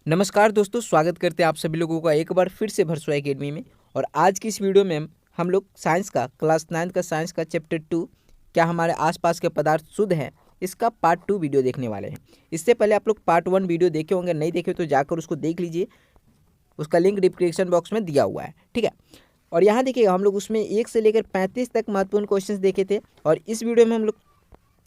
नमस्कार दोस्तों, स्वागत करते हैं आप सभी लोगों का एक बार फिर से भरसुआ एकेडमी में। और आज की इस वीडियो में हम लोग साइंस का क्लास 9 का साइंस का चैप्टर 2 क्या हमारे आसपास के पदार्थ शुद्ध हैं, इसका पार्ट 2 वीडियो देखने वाले हैं। इससे पहले आप लोग पार्ट 1 वीडियो देखे होंगे, नहीं देखे तो जाकर उसको देख लीजिए, उसका लिंक डिस्क्रिप्शन बॉक्स में दिया हुआ है, ठीक है। और यहाँ देखिएगा, हम लोग उसमें 1 से लेकर 35 तक महत्वपूर्ण क्वेश्चन देखे थे, और इस वीडियो में हम लोग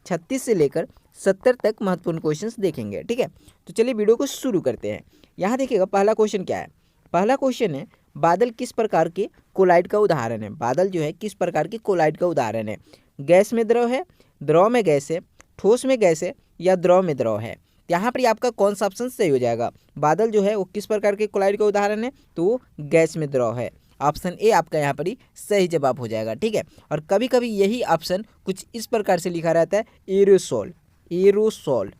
36 से लेकर 70 तक महत्वपूर्ण क्वेश्चंस देखेंगे, ठीक है। तो चलिए वीडियो को शुरू करते हैं। यहाँ देखिएगा, पहला क्वेश्चन क्या है। पहला क्वेश्चन है, बादल किस प्रकार के कोलाइड का उदाहरण है। बादल जो है किस प्रकार के कोलाइड का उदाहरण है। गैस में द्रव है, द्रव में गैस है, ठोस में गैस है, या द्रव में द्रव है। यहाँ पर आपका कौन सा ऑप्शन सही हो जाएगा। बादल जो है वो किस प्रकार के कोलाइड का उदाहरण है, तो वो गैस में द्रव है। ऑप्शन ए आपका यहाँ पर ही सही जवाब हो जाएगा, ठीक है। और कभी कभी यही ऑप्शन कुछ इस प्रकार से लिखा रहता है, एरोसोल, एरोसोल,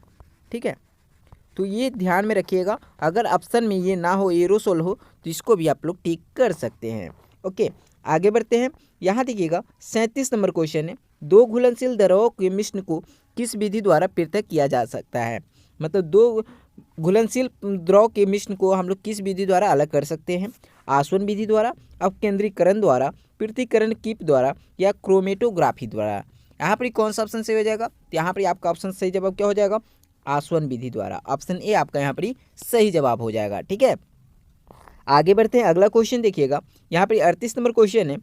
ठीक है। तो ये ध्यान में रखिएगा, अगर ऑप्शन में ये ना हो, एरोसोल हो, तो इसको भी आप लोग टिक कर सकते हैं। ओके, आगे बढ़ते हैं। यहाँ देखिएगा, 37 नंबर क्वेश्चन है, दो घुलनशील द्रवों के मिश्रण को किस विधि द्वारा पृथक किया जा सकता है। मतलब दो घुलनशील द्रव के मिश्रण को हम लोग किस विधि द्वारा अलग कर सकते हैं। आसवन विधि द्वारा, अपकेंद्रीकरण द्वारा, पृथक्करण कीप द्वारा, या क्रोमेटोग्राफी द्वारा। यहाँ पर कौन सा ऑप्शन सही हो जाएगा। तो यहाँ पर आपका ऑप्शन सही जवाब क्या हो जाएगा, आसवन विधि द्वारा। ऑप्शन ए आपका यहाँ पर सही जवाब हो जाएगा, ठीक है। आगे बढ़ते हैं, अगला क्वेश्चन देखिएगा। यहाँ पर 38 नंबर क्वेश्चन है,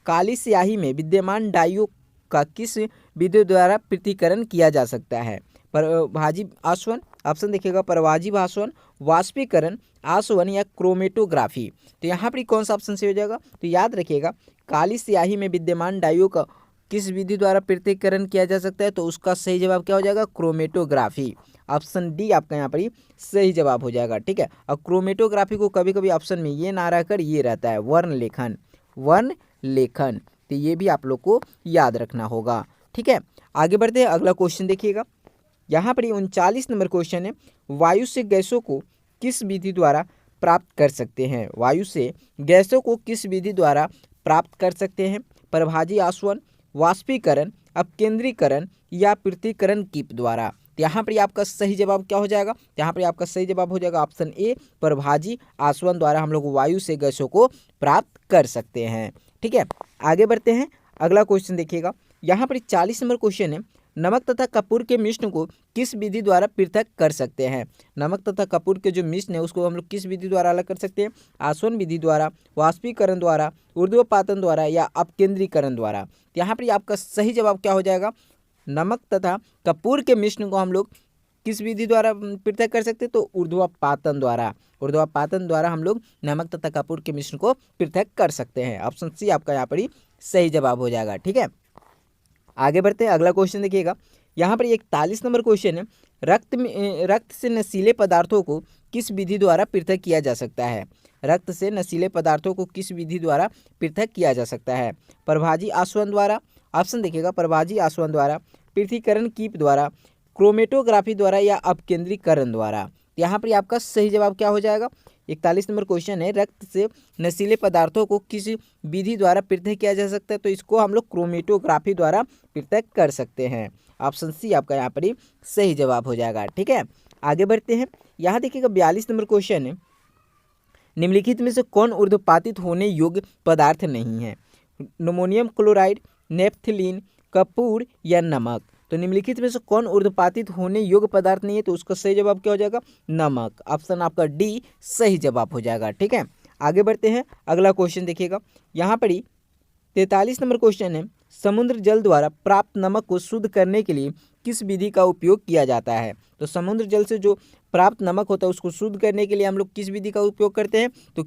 काली स्याही में विद्यमान डाइयों का किस विधि द्वारा पृथक्करण किया जा सकता है। परभाजी आसवन, ऑप्शन देखिएगा, परवाजी आसवन, वाष्पीकरण आसवन, या क्रोमेटोग्राफी। तो यहाँ पर कौन सा ऑप्शन सही हो जाएगा। तो याद रखिएगा, काली स्याही में विद्यमान डाइयों का किस विधि द्वारा पृथक्करण किया जा सकता है, तो उसका सही जवाब क्या हो जाएगा, क्रोमेटोग्राफी। ऑप्शन डी आपका यहाँ पर ही सही जवाब हो जाएगा, ठीक है। और क्रोमेटोग्राफी को कभी कभी ऑप्शन में ये ना रहकर ये रहता है, वर्ण लेखन, वर्ण लेखन। तो ये भी आप लोग को याद रखना होगा, ठीक है। आगे बढ़ते हैं, अगला क्वेश्चन देखिएगा। यहाँ पर 39 नंबर क्वेश्चन है, वायु से गैसों को किस विधि द्वारा प्राप्त कर सकते हैं। वायु से गैसों को किस विधि द्वारा प्राप्त कर सकते हैं। परभाजी आसवन, वाष्पीकरण, अपकेंद्रीकरण, या पृथक्करण कीप द्वारा। यहाँ पर आपका सही जवाब क्या हो जाएगा। यहाँ पर आपका सही जवाब हो जाएगा ऑप्शन ए, परभाजी आसवन द्वारा हम लोग वायु से गैसों को प्राप्त कर सकते हैं, ठीक है। आगे बढ़ते हैं, अगला क्वेश्चन देखिएगा। यहाँ पर 40 नंबर क्वेश्चन है, नमक तथा कपूर के मिश्रण को किस विधि द्वारा पृथक कर सकते हैं। नमक तथा कपूर के जो मिश्रण है उसको हम लोग किस विधि द्वारा अलग कर सकते हैं। आसवन विधि द्वारा, वाष्पीकरण द्वारा, ऊर्ध्वपातन द्वारा, या अपकेंद्रीकरण द्वारा। यहाँ पर आपका सही जवाब क्या हो जाएगा, नमक तथा कपूर के मिश्रण को हम लोग किस विधि द्वारा पृथक कर सकते हैं, तो ऊर्ध्वपातन द्वारा। ऊर्ध्वपातन द्वारा हम लोग नमक तथा कपूर के मिश्रण को पृथक कर सकते हैं। ऑप्शन सी आपका यहाँ पर ही सही जवाब हो जाएगा, ठीक है। आगे बढ़ते हैं, अगला क्वेश्चन देखिएगा। यहाँ पर 41 नंबर क्वेश्चन है, रक्त से नशीले पदार्थों को किस विधि द्वारा पृथक किया जा सकता है। रक्त से नशीले पदार्थों को किस विधि द्वारा पृथक किया जा सकता है। परभाजी आसवन द्वारा, ऑप्शन देखिएगा, परभाजी आसवन द्वारा, पृथक्करण कीप द्वारा, क्रोमेटोग्राफी द्वारा, या अपकेंद्रीकरण द्वारा। यहाँ पर आपका सही जवाब क्या हो जाएगा। 41 नंबर क्वेश्चन है, रक्त से नशीले पदार्थों को किस विधि द्वारा पृथक किया जा सकता है, तो इसको हम लोग क्रोमेटोग्राफी द्वारा पृथक कर सकते हैं। ऑप्शन सी आपका यहाँ पर ही सही जवाब हो जाएगा, ठीक है। आगे बढ़ते हैं, यहाँ देखिएगा 42 नंबर क्वेश्चन है, निम्नलिखित में से कौन ऊर्ध्वपातित होने योग्य पदार्थ नहीं है। नमोनियम क्लोराइड, नेफ्थलीन, कपूर, या नमक। तो निम्नलिखित में से कौन ऊर्ध्वपातित होने योग्य पदार्थ नहीं है, तो उसका सही जवाब क्या हो जाएगा, नमक। ऑप्शन आपका डी सही जवाब हो जाएगा, ठीक है। आगे बढ़ते हैं, अगला क्वेश्चन देखिएगा। यहाँ पर 43 नंबर क्वेश्चन है, समुद्र जल द्वारा प्राप्त नमक को शुद्ध करने के लिए किस विधि का उपयोग किया जाता है। तो समुद्र जल से जो प्राप्त नमक होता है उसको शुद्ध करने के लिए हम लोग किस विधि का उपयोग करते हैं, तो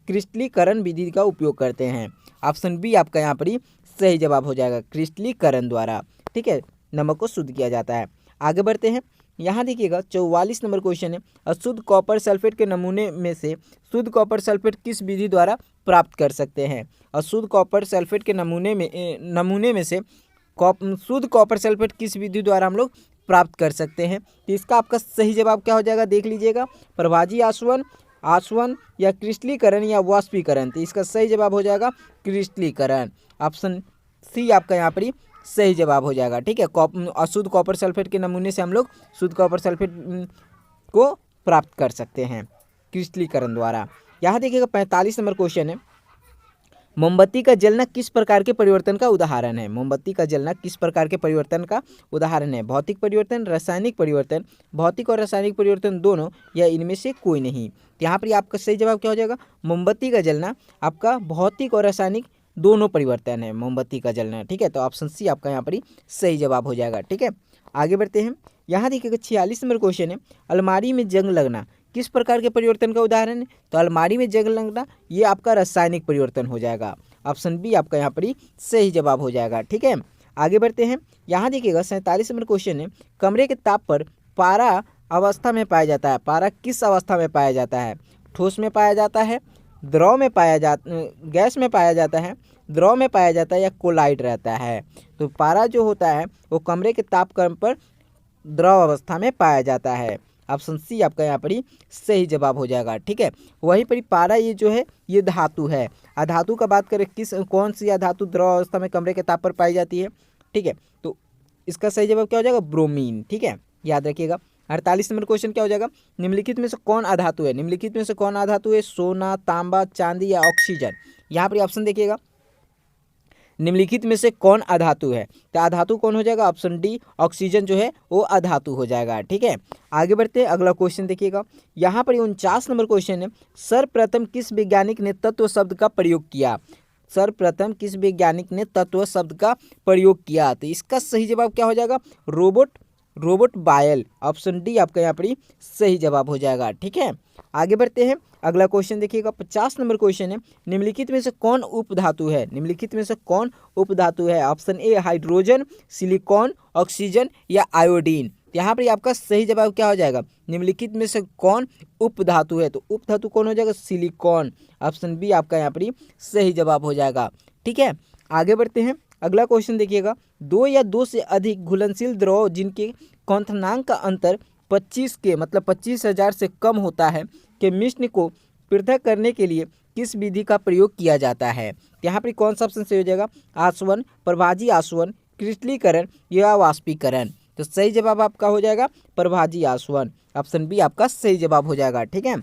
क्रिस्टलीकरण विधि का उपयोग करते हैं। ऑप्शन बी आपका यहाँ पर ही सही जवाब हो जाएगा, क्रिस्टलीकरण द्वारा, ठीक है, नमक को शुद्ध किया जाता है। आगे बढ़ते हैं, यहाँ देखिएगा 44 नंबर क्वेश्चन है, अशुद्ध कॉपर सल्फेट के नमूने में से शुद्ध कॉपर सल्फेट किस विधि द्वारा प्राप्त कर सकते हैं। अशुद्ध कॉपर सल्फेट के नमूने में से शुद्ध कॉपर सल्फेट किस विधि द्वारा हम लोग प्राप्त कर सकते हैं। तो इसका आपका सही जवाब क्या हो जाएगा, देख लीजिएगा, परभाजी आसवन, आसवन, या क्रिस्टलीकरण, या वाष्पीकरण। तो इसका सही जवाब हो जाएगा क्रिस्टलीकरण। ऑप्शन सी आपका यहाँ पर सही जवाब हो जाएगा, ठीक है। अशुद्ध कॉपर सल्फेट के नमूने से हम लोग शुद्ध कॉपर सल्फेट को प्राप्त कर सकते हैं क्रिस्टलीकरण द्वारा। यहाँ देखिएगा 45 नंबर क्वेश्चन है, मोमबत्ती का जलना किस प्रकार के परिवर्तन का उदाहरण है? मोमबत्ती का जलना किस प्रकार के परिवर्तन का उदाहरण है? भौतिक परिवर्तन, रासायनिक परिवर्तन, भौतिक और रासायनिक परिवर्तन दोनों, या इनमें से कोई नहीं। तो यहाँ पर आपका सही जवाब क्या हो जाएगा? मोमबत्ती का जलना आपका भौतिक और रासायनिक दोनों परिवर्तन है मोमबत्ती का जलना। ठीक है, तो ऑप्शन सी आपका यहाँ पर सही जवाब हो जाएगा। ठीक है, आगे बढ़ते हैं। यहाँ देखिएगा 46 नंबर क्वेश्चन है, अलमारी में जंग लगना किस प्रकार के परिवर्तन का उदाहरण है? तो अलमारी में जंग लगना ये आपका रासायनिक परिवर्तन हो जाएगा। ऑप्शन बी आपका यहाँ पर सही जवाब हो जाएगा। ठीक है, आगे बढ़ते हैं। यहाँ देखिएगा 47 नंबर क्वेश्चन है, कमरे के ताप पर पारा अवस्था में पाया जाता है। पारा किस अवस्था में पाया जाता है? ठोस में पाया जाता है, द्रव में पाया जाता, गैस में पाया जाता है, द्रव में पाया जाता है, या कोलाइड रहता है? तो पारा जो होता है वो कमरे के तापक्रम पर द्रव अवस्था में पाया जाता है। ऑप्शन सी आपका यहाँ पर सही जवाब हो जाएगा। ठीक है, वहीं पर पारा ये जो है ये धातु है। अधातु का बात करें, कौन सी अधातु द्रव अवस्था में कमरे के ताप पर पाई जाती है? ठीक है, तो इसका सही जवाब क्या हो जाएगा? ब्रोमीन। ठीक है, याद रखिएगा। 48 नंबर क्वेश्चन क्या हो जाएगा? निम्नलिखित में से कौन अधातु है? निम्नलिखित में से कौन अधातु है? सोना, तांबा, चांदी या ऑक्सीजन? यहाँ पर ऑप्शन देखिएगा, निम्नलिखित में से कौन अधातु है? तो अधातु कौन हो जाएगा? ऑप्शन डी, ऑक्सीजन जो है वो अधातु हो जाएगा। ठीक है, आगे बढ़ते हैं। अगला क्वेश्चन देखिएगा, यहाँ पर 49 नंबर क्वेश्चन है, सर्वप्रथम किस वैज्ञानिक ने तत्व शब्द का प्रयोग किया? सर्वप्रथम किस वैज्ञानिक ने तत्व शब्द का प्रयोग किया? तो इसका सही जवाब क्या हो जाएगा? रोबर्ट बायल। ऑप्शन डी आपका यहाँ पर सही जवाब हो जाएगा। ठीक है, आगे बढ़ते हैं। अगला क्वेश्चन देखिएगा 50 नंबर क्वेश्चन है, निम्नलिखित में से कौन उपधातु है? निम्नलिखित में से कौन उपधातु है? Option A hydrogen, silicon, oxygen या आयोडीन? यहाँ पर आपका सही जवाब क्या हो जाएगा? निम्नलिखित में से कौन उपधातु है? तो उपधातु कौन हो जाएगा? सिलिकॉन। ऑप्शन बी आपका यहाँ पर सही जवाब हो जाएगा। ठीक है, आगे बढ़ते हैं। अगला क्वेश्चन देखिएगा, दो या दो से अधिक घुलनशील द्रव जिनके क्वथनांक का अंतर 25 के मतलब 25,000 से कम होता है के मिश्रण को पृथक करने के लिए किस विधि का प्रयोग किया जाता है? यहाँ पर कौन सा ऑप्शन सही हो जाएगा? आसवन, प्रभाजी आसवन, क्रिस्टलीकरण या वाष्पीकरण? तो सही जवाब आपका हो जाएगा प्रभाजी आसवन। ऑप्शन बी आपका सही जवाब हो जाएगा। ठीक है,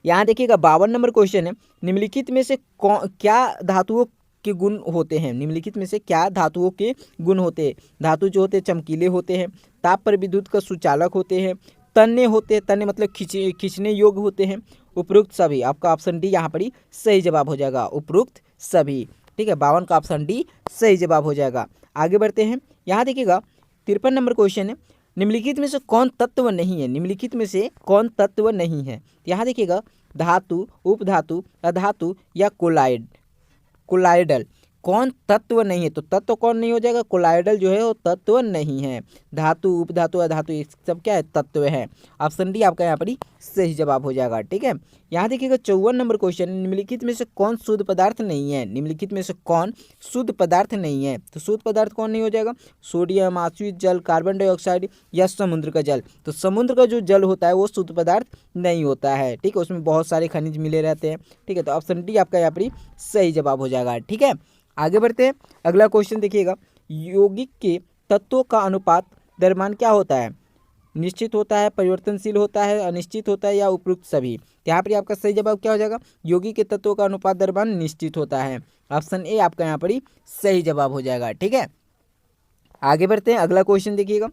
यहाँ देखिएगा 52 नंबर क्वेश्चन है, निम्नलिखित में से क्या धातुओं के गुण होते हैं? निम्नलिखित में से क्या धातुओं के गुण होते हैं? धातु जो होते हैं चमकीले होते हैं, ताप पर विद्युत का सुचालक होते हैं, तन्य होते हैं, तन्य मतलब खींचने योग्य होते हैं, उपरोक्त सभी? आपका ऑप्शन डी यहाँ पर सही जवाब हो जाएगा, उपरोक्त सभी। ठीक है, 52 का ऑप्शन डी सही जवाब हो जाएगा। आगे बढ़ते हैं। यहाँ देखिएगा 53 नंबर क्वेश्चन है, निम्नलिखित में से कौन तत्व नहीं है? निम्नलिखित में से कौन तत्व नहीं है? यहाँ देखिएगा धातु, उपधातु, अधातु या कोलाइडल कौन तत्व नहीं है? तो तत्व कौन नहीं हो जाएगा? कोलाइडल जो है वो तत्व नहीं है। धातु, उपधातु, अधातु ये सब क्या है? तत्व है। ऑप्शन डी आपका यहाँ पर सही जवाब हो जाएगा। ठीक है, यहाँ देखिएगा 54 नंबर क्वेश्चन, निम्नलिखित में से कौन शुद्ध पदार्थ नहीं है? निम्नलिखित में से कौन शुद्ध पदार्थ नहीं है? तो शुद्ध पदार्थ कौन नहीं हो जाएगा? सोडियम, आश्रित जल, कार्बन डाइऑक्साइड या समुद्र का जल? तो समुद्र का जो जल होता है वो शुद्ध पदार्थ नहीं होता है। ठीक है, उसमें बहुत सारे खनिज मिले रहते हैं। ठीक है, तो ऑप्शन डी आपका यहाँ पर सही जवाब हो जाएगा। ठीक है, आगे बढ़ते हैं। अगला क्वेश्चन देखिएगा, यौगिक के तत्वों का अनुपात द्रव्यमान क्या होता है? निश्चित होता है, परिवर्तनशील होता है, अनिश्चित होता है या उपरोक्त सभी? यहाँ पर आपका सही जवाब क्या हो जाएगा? यौगिक के तत्वों का अनुपात द्रव्यमान निश्चित होता है। ऑप्शन ए आपका यहाँ पर सही जवाब हो जाएगा। ठीक है, आगे बढ़ते हैं। अगला क्वेश्चन देखिएगा,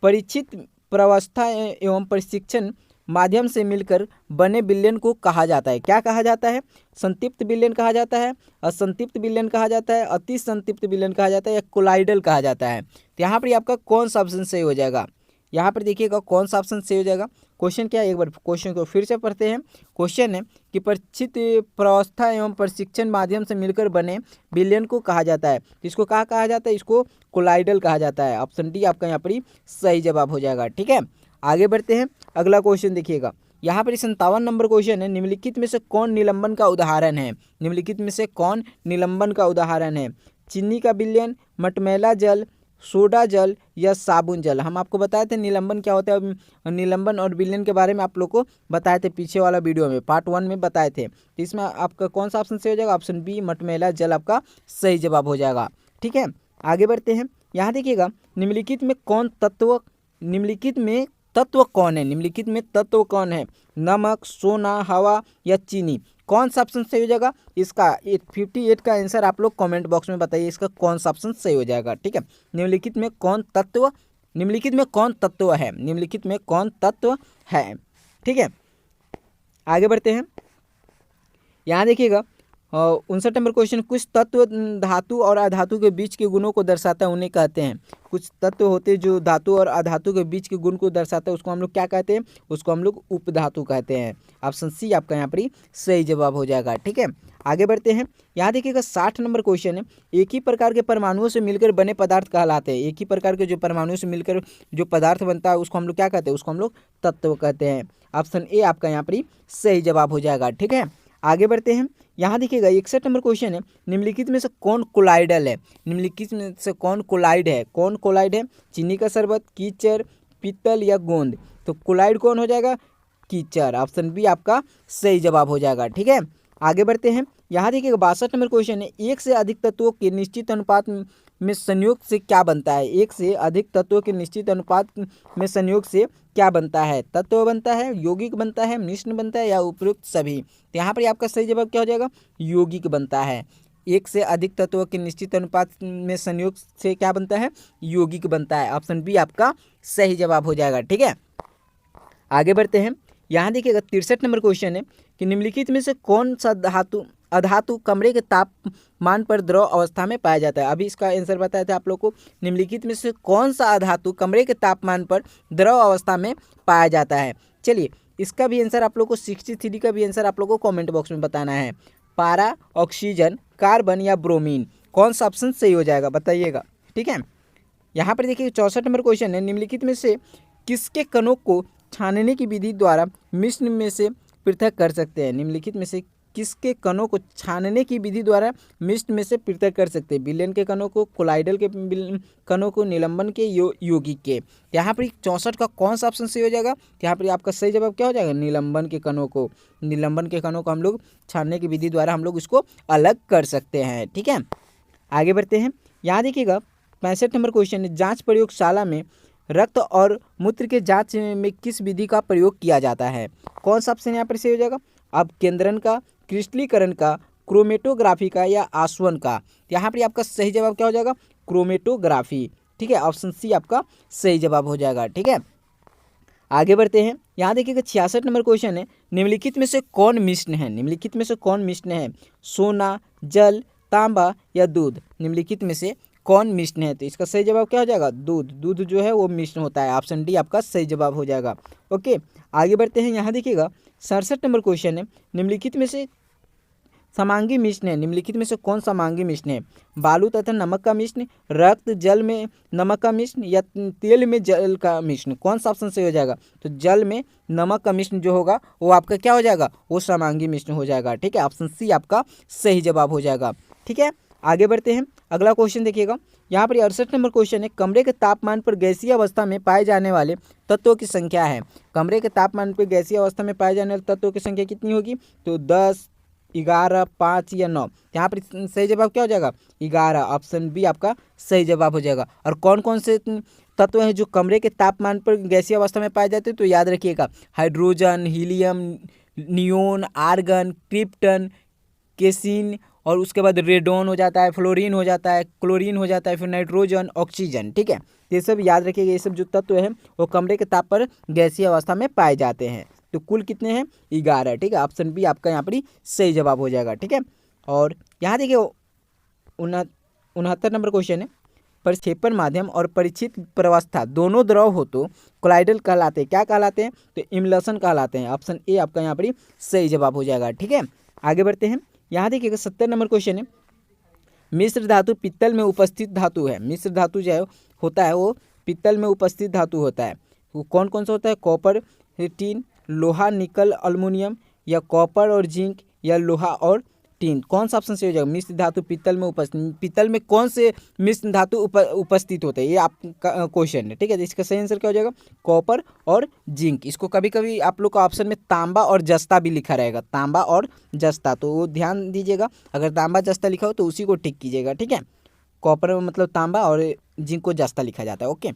परीक्षित प्रावस्था एवं प्रशिक्षण माध्यम से मिलकर बने विलयन को कहा जाता है? क्या कहा जाता है? संतृप्त विलयन कहा जाता है, असंतृप्त विलयन कहा जाता है, अति संतृप्त विलयन कहा जाता है या कोलाइडल कहा जाता है? तो यहाँ पर आपका कौन सा ऑप्शन सही हो जाएगा? यहाँ पर देखिएगा कौन सा ऑप्शन सही हो जाएगा। क्वेश्चन क्या है, एक बार क्वेश्चन को फिर से पढ़ते हैं। क्वेश्चन है कि परीक्षित प्रावस्था एवं प्रशिक्षण माध्यम से मिलकर बने विलयन को कहा जाता है। इसको कहा जाता है? इसको कोलाइडल कहा जाता है। ऑप्शन डी आपका यहाँ पर सही जवाब हो जाएगा। ठीक है, आगे बढ़ते हैं। अगला क्वेश्चन देखिएगा, यहाँ पर 57 नंबर क्वेश्चन है, निम्नलिखित में से कौन निलंबन का उदाहरण है? निम्नलिखित में से कौन निलंबन का उदाहरण है? चीनी का विलयन, मटमैला जल, सोडा जल या साबुन जल? हम आपको बताए थे निलंबन क्या होता है, निलंबन और विलयन के बारे में आप लोग को बताए थे पीछे वाला वीडियो में, पार्ट 1 में बताए थे। तो इसमें आपका कौन सा ऑप्शन सही हो जाएगा? ऑप्शन बी मटमैला जल आपका सही जवाब हो जाएगा। ठीक है, आगे बढ़ते हैं। यहाँ देखिएगा, निम्नलिखित में तत्व कौन है? निम्नलिखित में तत्व कौन है? नमक, सोना, हवा या चीनी? कौन सा ऑप्शन सही हो जाएगा? इसका 58 का आंसर आप लोग कमेंट बॉक्स में बताइए, इसका कौन सा ऑप्शन सही हो जाएगा। ठीक है, निम्नलिखित में कौन तत्व है? निम्नलिखित में कौन तत्व है? ठीक है, आगे बढ़ते हैं। यहाँ देखिएगा 59 नंबर क्वेश्चन, कुछ तत्व धातु और अधातु के बीच के गुणों को दर्शाता है, उन्हें कहते हैं। कुछ तत्व होते हैं जो धातु और अधातु के बीच के गुण को दर्शाता है, उसको हम लोग क्या कहते हैं? उसको हम लोग उपधातु कहते हैं। ऑप्शन सी आपका यहाँ पर सही जवाब हो जाएगा। ठीक है, आगे बढ़ते हैं। यहाँ देखिएगा 60 नंबर क्वेश्चन है, एक ही प्रकार के परमाणुओं से मिलकर बने पदार्थ कहलाते हैं। एक ही प्रकार के जो परमाणुओं से मिलकर जो पदार्थ बनता है उसको हम लोग क्या कहते हैं? उसको हम लोग तत्व कहते हैं। ऑप्शन ए आपका यहाँ पर सही जवाब हो जाएगा। ठीक है, आगे बढ़ते हैं। यहाँ देखिएगा 61 नंबर क्वेश्चन है, निम्नलिखित में से कौन कोलाइडल है? निम्नलिखित में से कौन कोलाइड है? कौन कोलाइड है? चीनी का शरबत, कीचड़, पीतल या गोंद? तो कोलाइड कौन हो जाएगा? कीचड़। ऑप्शन बी आपका सही जवाब हो जाएगा। ठीक है, आगे बढ़ते हैं। यहाँ देखिएगा 62 नंबर क्वेश्चन है, एक से अधिक तत्वों के निश्चित अनुपात में संयोग से क्या बनता है? एक से अधिक तत्वों के निश्चित अनुपात में संयोग से क्या बनता है? तत्व बनता है, यौगिक बनता है, मिश्रण बनता है या उपयुक्त सभी? तो यहाँ पर आपका सही जवाब क्या हो जाएगा? यौगिक बनता है। एक से अधिक तत्वों के निश्चित अनुपात में संयोग से क्या बनता है? यौगिक बनता है। ऑप्शन बी आपका सही जवाब हो जाएगा। ठीक है, आगे बढ़ते हैं। यहाँ देखिएगा 63 नंबर क्वेश्चन है कि निम्नलिखित में से कौन सा अधातु कमरे के तापमान पर द्रव अवस्था में पाया जाता है? अभी इसका आंसर बताया था आप लोग को। निम्नलिखित में से कौन सा अधातु कमरे के तापमान पर द्रव अवस्था में पाया जाता है? चलिए, इसका भी आंसर आप लोग को 63 का भी आंसर आप लोग को कमेंट बॉक्स में बताना है। पारा, ऑक्सीजन, कार्बन या ब्रोमीन? कौन सा ऑप्शन सही हो जाएगा बताइएगा। ठीक है, यहाँ पर देखिए 64 नंबर क्वेश्चन है, निम्नलिखित में से किसके कणों को छानने की विधि द्वारा मिश्रण में से पृथक कर सकते हैं? निम्नलिखित में से किसके कणों को छानने की विधि द्वारा मिश्रण में से पृथक कर सकते हैं? विलयन के कणों को, कोलाइडल के कणों को, निलंबन के, यौगिक के? यहाँ पर 64 का कौन सा ऑप्शन सही हो जाएगा? यहाँ पर आपका सही जवाब क्या हो जाएगा? निलंबन के कणों को। निलंबन के कणों को हम लोग छानने की विधि द्वारा हम लोग इसको अलग कर सकते हैं। ठीक है, आगे बढ़ते हैं। यहाँ देखिएगा 65 नंबर क्वेश्चन है, जाँच प्रयोगशाला में रक्त और मूत्र के जांच में किस विधि का प्रयोग किया जाता है? कौन सा ऑप्शन यहाँ पर सही हो जाएगा? अब केंद्रन का, क्रिस्टलीकरण का, क्रोमेटोग्राफी का या आसवन का? यहाँ पर आपका सही जवाब क्या हो जाएगा? क्रोमेटोग्राफी। ठीक है, ऑप्शन सी आपका सही जवाब हो जाएगा। ठीक है, आगे बढ़ते हैं। यहाँ देखिएगा 66 नंबर क्वेश्चन है, निम्नलिखित में से कौन मिश्रण है? निम्नलिखित में से कौन मिश्रण है? सोना, जल, तांबा या दूध? निम्नलिखित में से कौन मिश्रण है? तो इसका सही जवाब क्या हो जाएगा? दूध। दूध जो है वो मिश्रण होता है। ऑप्शन डी आपका सही जवाब हो जाएगा। ओके, आगे बढ़ते हैं। यहाँ देखिएगा 67 नंबर क्वेश्चन है, निम्नलिखित में से समांगी मिश्रण है। निम्नलिखित में से कौन समांगी मिश्रण है? बालू तथा नमक का मिश्रण, रक्त जल में नमक का मिश्रण या तेल में जल का मिश्रण? कौन सा ऑप्शन सही हो जाएगा? तो जल में नमक का मिश्रण जो होगा वो आपका क्या हो जाएगा? वो समांगी मिश्रण हो जाएगा। ठीक है, ऑप्शन सी आपका सही जवाब हो जाएगा। ठीक है, आगे बढ़ते हैं। अगला क्वेश्चन देखिएगा, यहाँ पर 68 नंबर क्वेश्चन है, कमरे के तापमान पर गैसीय अवस्था में पाए जाने वाले तत्वों की संख्या है। कमरे के तापमान पर गैसीय अवस्था में पाए जाने वाले तत्वों की संख्या कितनी होगी? तो 10, 11, 5 या 9? यहाँ पर सही जवाब क्या हो जाएगा? 11। ऑप्शन बी आपका सही जवाब हो जाएगा। और कौन कौन से तत्व हैं जो कमरे के तापमान पर गैसीय अवस्था में पाए जाते हैं? तो याद रखिएगा, hydrogen, helium, neon, argon, krypton, केसिन, और उसके बाद रेडोन हो जाता है, फ्लोरीन हो जाता है, क्लोरीन हो जाता है, फिर नाइट्रोजन, ऑक्सीजन। ठीक है, ये सब याद रखिएगा। ये सब जो तत्व हैं वो कमरे के ताप पर गैसीय अवस्था में पाए जाते हैं। तो कुल कितने हैं? 11। ठीक है, ऑप्शन बी आपका यहाँ पर सही जवाब हो जाएगा। ठीक है, और यहाँ देखिए 69 नंबर क्वेश्चन है, परिक्षेपण माध्यम और परिचित प्रवस्था दोनों द्रव हो तो कोलाइडल कहलाते हैं। क्या कहलाते हैं? तो इमल्शन कहलाते हैं। ऑप्शन ए आपका यहाँ पर सही जवाब हो जाएगा। ठीक है, आगे बढ़ते हैं। यहाँ देखिएगा 70 नंबर क्वेश्चन है, मिश्र धातु पित्तल में उपस्थित धातु है। मिश्र धातु जो है होता है वो पित्तल में उपस्थित धातु होता है। वो कौन कौन सा होता है? कॉपर, टिन, लोहा, निकल, अल्युमिनियम या कॉपर और जिंक या लोहा और टिन? कौन सा ऑप्शन सही हो जाएगा? मिश्र धातु पित्तल में उपस्थित, पित्तल में कौन से मिश्र धातु उपस्थित होते हैं? ये आपका क्वेश्चन है। ठीक है, इसका सही आंसर क्या हो जाएगा? कॉपर और जिंक। इसको कभी कभी आप लोग का ऑप्शन में तांबा और जस्ता भी लिखा रहेगा, तांबा और जस्ता, तो वो ध्यान दीजिएगा। अगर तांबा जस्ता लिखा हो तो उसी को टिक कीजिएगा। ठीक है, कॉपर मतलब तांबा और जिंक को जस्ता लिखा जाता है। ओके,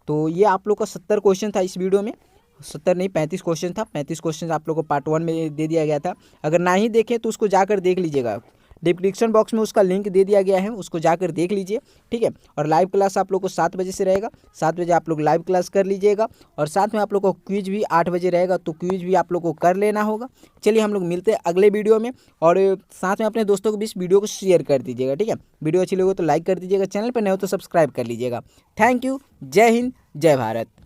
तो ये आप लोग का 70 क्वेश्चन था इस वीडियो में, 70 नहीं 35 क्वेश्चन था। 35 क्वेश्चन आप लोग को पार्ट 1 में दे दिया गया था। अगर ना ही देखें तो उसको जाकर देख लीजिएगा, डिस्क्रिप्शन बॉक्स में उसका लिंक दे दिया गया है, उसको जाकर देख लीजिए, ठीक है। और लाइव क्लास आप लोग को 7 बजे से रहेगा, 7 बजे आप लोग लाइव क्लास कर लीजिएगा। और साथ में आप लोग को क्विज भी 8 बजे रहेगा, तो क्विज भी आप लोग को कर लेना होगा। चलिए हम लोग मिलते हैं अगले वीडियो में, और साथ में अपने दोस्तों को भी इस वीडियो को शेयर कर दीजिएगा, ठीक है। वीडियो अच्छी लगे तो लाइक कर दीजिएगा, चैनल पर नए हो तो सब्सक्राइब कर लीजिएगा। थैंक यू, जय हिंद, जय भारत।